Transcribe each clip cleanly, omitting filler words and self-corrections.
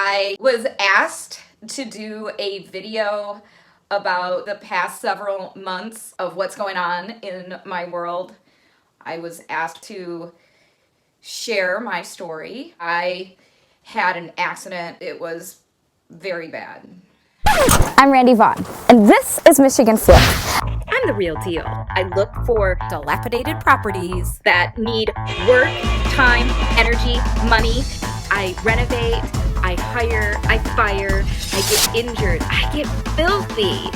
I was asked to do a video about the past several months of what's going on in my world. I was asked to share my story. I had an accident. It was very bad. I'm Randy Vaughn, and this is Michigan Flip. I'm the real deal. I look for dilapidated properties that need work, time, energy, money. I renovate, I hire, I fire, I get injured, I get filthy.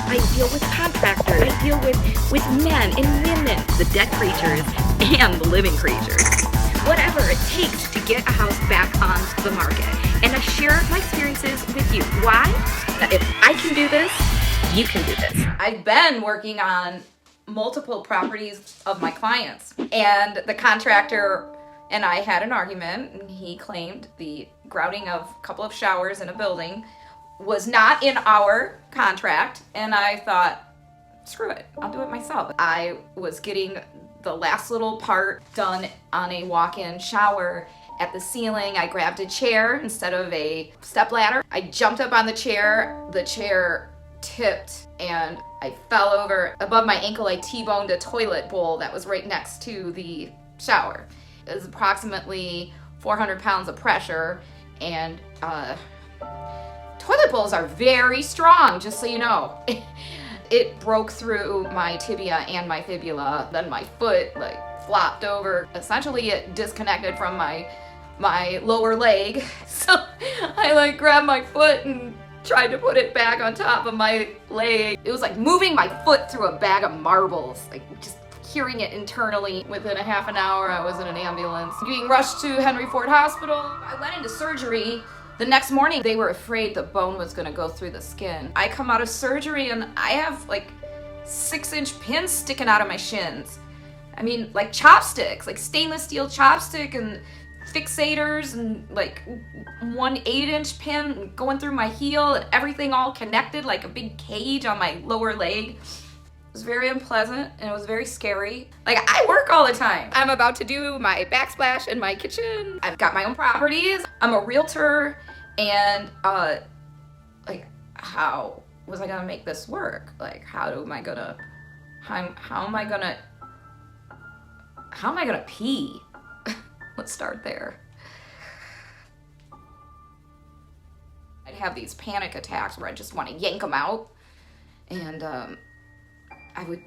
I deal with contractors, I deal with men and women, the dead creatures and the living creatures. Whatever it takes to get a house back on the market. And I share my experiences with you. Why? If I can do this, you can do this. I've been working on multiple properties of my clients, and the contractor and I had an argument, and he claimed the grouting of a couple of showers in a building was not in our contract, and I thought, screw it, I'll do it myself. I was getting the last little part done on a walk-in shower. At the ceiling, I grabbed a chair instead of a stepladder. I jumped up on the chair tipped, and I fell over. Above my ankle, I T-boned a toilet bowl that was right next to the shower. It was approximately 400 pounds of pressure, and toilet bowls are very strong, just so you know. It broke through my tibia and my fibula, then my foot flopped over. Essentially, it disconnected from my lower leg. So I grabbed my foot and tried to put it back on top of my leg. It was like moving my foot through a bag of marbles, just hearing it internally. Within a half an hour, I was in an ambulance, being rushed to Henry Ford Hospital. I went into surgery. The next morning, they were afraid the bone was gonna go through the skin. I come out of surgery and I have 6-inch pins sticking out of my shins. I mean, chopsticks, stainless steel chopstick and fixators, and one 8-inch pin going through my heel, and everything all connected like a big cage on my lower leg. It was very unpleasant, and it was very scary. I work all the time. I'm about to do my backsplash in my kitchen. I've got my own properties. I'm a realtor, and how was I gonna make this work? How am I gonna pee? Let's start there. I'd have these panic attacks where I just want to yank them out, and I would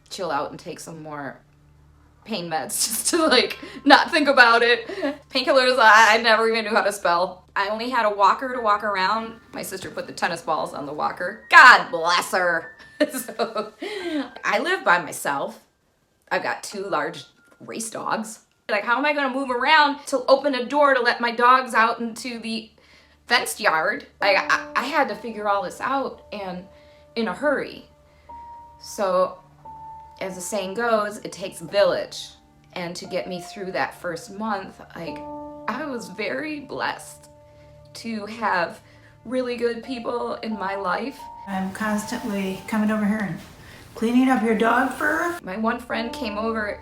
chill out and take some more pain meds just to not think about it. Painkillers I never even knew how to spell. I only had a walker to walk around. My sister put the tennis balls on the walker. God bless her. So I live by myself. I've got 2 large race dogs. How am I gonna move around to open a door to let my dogs out into the fenced yard? I had to figure all this out, and in a hurry. So, as the saying goes, it takes a village. And to get me through that first month, I was very blessed to have really good people in my life. I'm constantly coming over here and cleaning up your dog fur. My one friend came over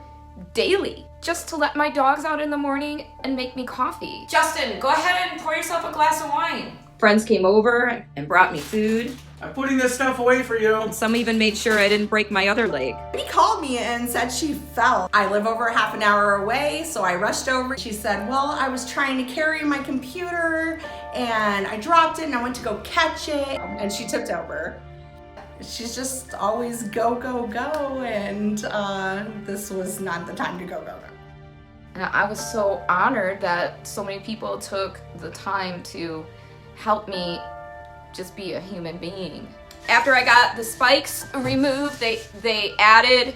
daily just to let my dogs out in the morning and make me coffee. Justin, go ahead and pour yourself a glass of wine. Friends came over and brought me food. I'm putting this stuff away for you. Some even made sure I didn't break my other leg. He called me and said she fell. I live over half an hour away, so I rushed over. She said, well, I was trying to carry my computer and I dropped it and I went to go catch it, and she tipped over. She's just always go, go, go, and this was not the time to go, go, go. And I was so honored that so many people took the time to help me just be a human being. After I got the spikes removed, they added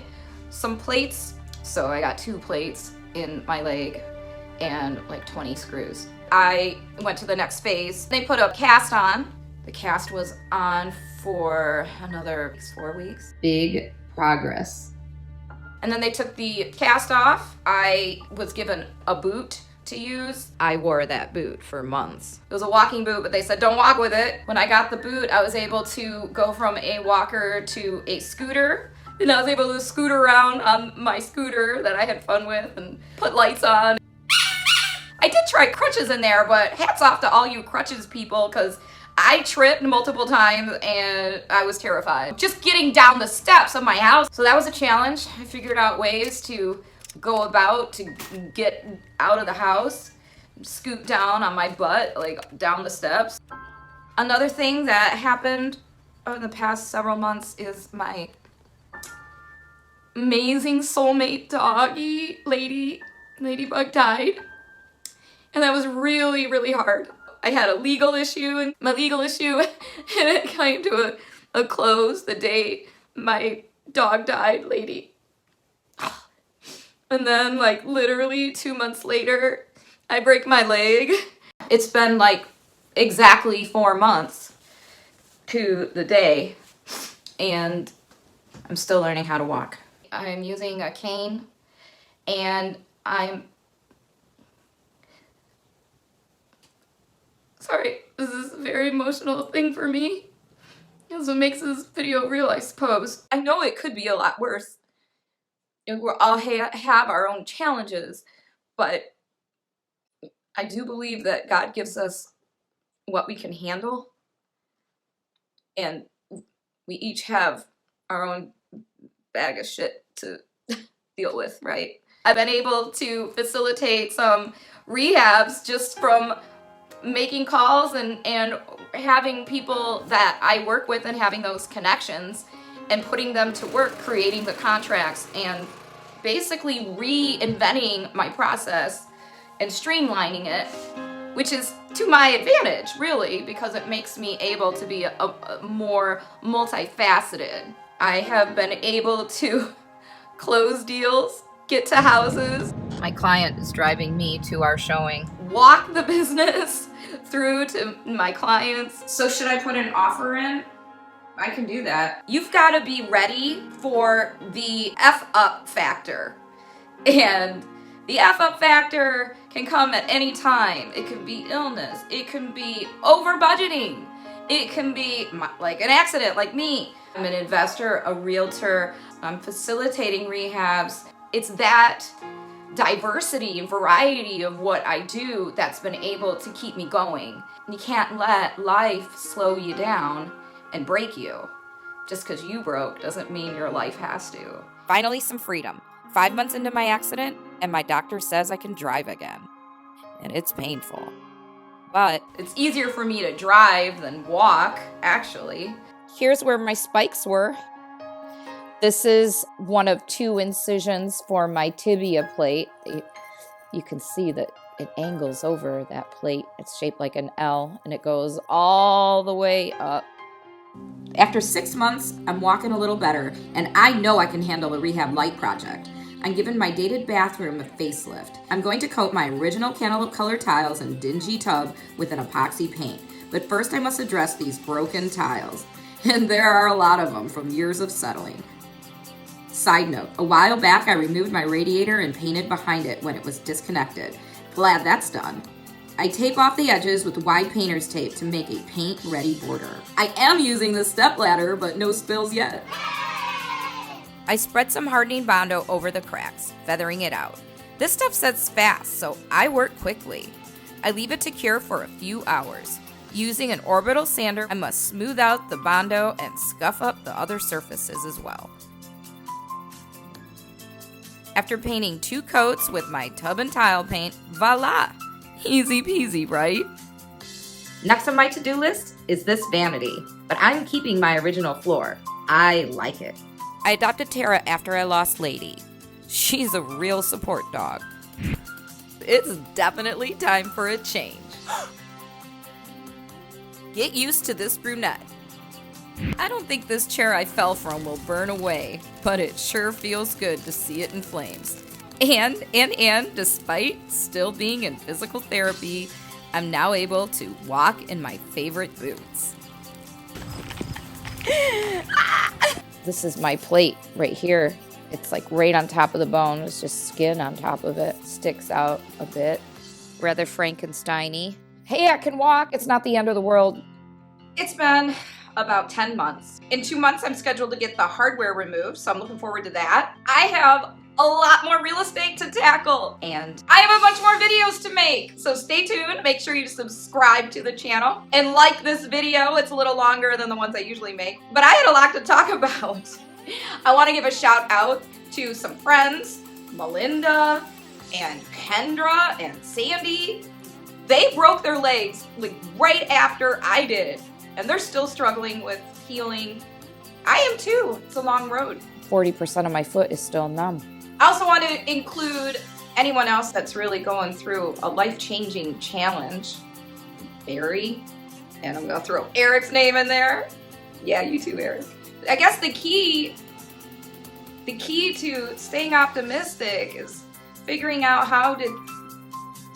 some plates. So I got 2 plates in my leg and 20 screws. I went to the next phase. They put a cast on. The cast was on for another 4 weeks. Big progress. And then they took the cast off. I was given a boot to use. I wore that boot for months. It was a walking boot, but they said don't walk with it. When I got the boot, I was able to go from a walker to a scooter. And I was able to scoot around on my scooter that I had fun with and put lights on. I did try crutches in there, but hats off to all you crutches people, because I tripped multiple times and I was terrified. Just getting down the steps of my house. So that was a challenge. I figured out ways to go about to get out of the house, scoot down on my butt, like down the steps. Another thing that happened in the past several months is my amazing soulmate doggy, Ladybug, died. And that was really, really hard. I had a legal issue, and my legal issue, and it came to a close the day my dog died, Lady. And then, like, literally 2 months later, I break my leg. It's been, like, exactly 4 months to the day, and I'm still learning how to walk. I'm using a cane, and I'm... Sorry, this is a very emotional thing for me. That's what makes this video real, I suppose. I know it could be a lot worse. We all have our own challenges, but I do believe that God gives us what we can handle, and we each have our own bag of shit to deal with, right? I've been able to facilitate some rehabs just from making calls and having people that I work with and having those connections and putting them to work, creating the contracts and basically reinventing my process and streamlining it, which is to my advantage, really, because it makes me able to be a more multifaceted. I have been able to close deals, get to houses. My client is driving me to our showing. Walk the business through to my clients. So should I put an offer in? I can do that. You've got to be ready for the F-up factor. And the F-up factor can come at any time. It can be illness. It can be over budgeting. It can be like an accident like me. I'm an investor, a realtor. I'm facilitating rehabs. It's that diversity and variety of what I do that's been able to keep me going. You can't let life slow you down and break you. Just because you broke doesn't mean your life has to. Finally, some freedom. 5 months into my accident, and my doctor says I can drive again. And it's painful. But it's easier for me to drive than walk, actually. Here's where my spikes were. This is one of 2 incisions for my tibia plate. You can see that it angles over that plate. It's shaped like an L, and it goes all the way up. After 6 months, I'm walking a little better, and I know I can handle a rehab light project. I'm giving my dated bathroom a facelift. I'm going to coat my original cantaloupe color tiles and dingy tub with an epoxy paint. But first I must address these broken tiles. And there are a lot of them from years of settling. Side note, a while back I removed my radiator and painted behind it when it was disconnected. Glad that's done. I tape off the edges with wide painter's tape to make a paint-ready border. I am using the stepladder, but no spills yet. I spread some hardening Bondo over the cracks, feathering it out. This stuff sets fast, so I work quickly. I leave it to cure for a few hours. Using an orbital sander, I must smooth out the Bondo and scuff up the other surfaces as well. After painting 2 coats with my tub and tile paint, voila! Easy peasy, right? Next on my to-do list is this vanity, but I'm keeping my original floor. I like it. I adopted Tara after I lost Lady. She's a real support dog. It's definitely time for a change. Get used to this brunette. I don't think this chair I fell from will burn away, but it sure feels good to see it in flames. And despite still being in physical therapy, I'm now able to walk in my favorite boots. This is my plate right here. It's like right on top of the bone. It's just skin on top of it. Sticks out a bit. Rather Frankenstein-y. Hey, I can walk. It's not the end of the world. It's been about 10 months. In 2 months, I'm scheduled to get the hardware removed, so I'm looking forward to that. I have a lot more real estate to tackle, and I have a bunch more videos to make. So stay tuned, make sure you subscribe to the channel and like this video. It's a little longer than the ones I usually make, but I had a lot to talk about. I want to give a shout out to some friends, Melinda and Kendra and Sandy. They broke their legs like right after I did, and they're still struggling with healing. I am too. It's a long road. 40% of my foot is still numb. I also want to include anyone else that's really going through a life-changing challenge. Barry, and I'm going to throw Eric's name in there. Yeah, you too, Eric. I guess the key to staying optimistic is figuring out how to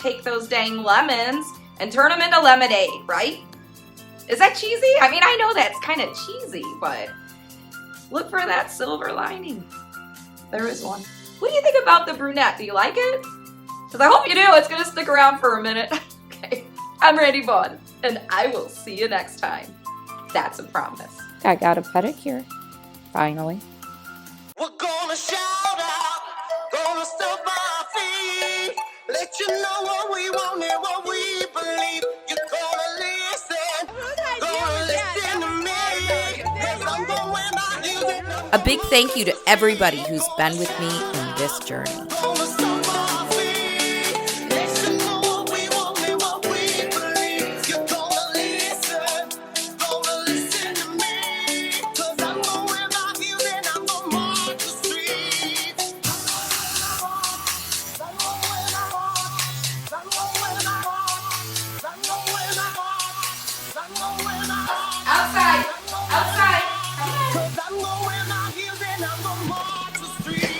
take those dang lemons and turn them into lemonade, right? Is that cheesy? I mean, I know that's kind of cheesy, but look for that silver lining. There is one. What do you think about the brunette? Do you like it? Because I hope you do. It's going to stick around for a minute. Okay. I'm Randy Vaughn, and I will see you next time. That's a promise. I got a pedicure, finally. We're gonna shout out, gonna stomp our feet, let you know what we want and what we believe. You're gonna listen to me, 'cause I'm going out using A big thank you to everybody who's been with me in this journey. gonna stomp our feet, let you know what we want and what we believe. You're gonna listen to me, 'cause I'm going out using, I'm gonna mark the streets. Outside! Outside! Cause I'm going out here and I'm gonna march the street.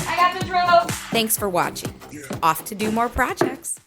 I got the drill! Thanks for watching. Off to do more projects.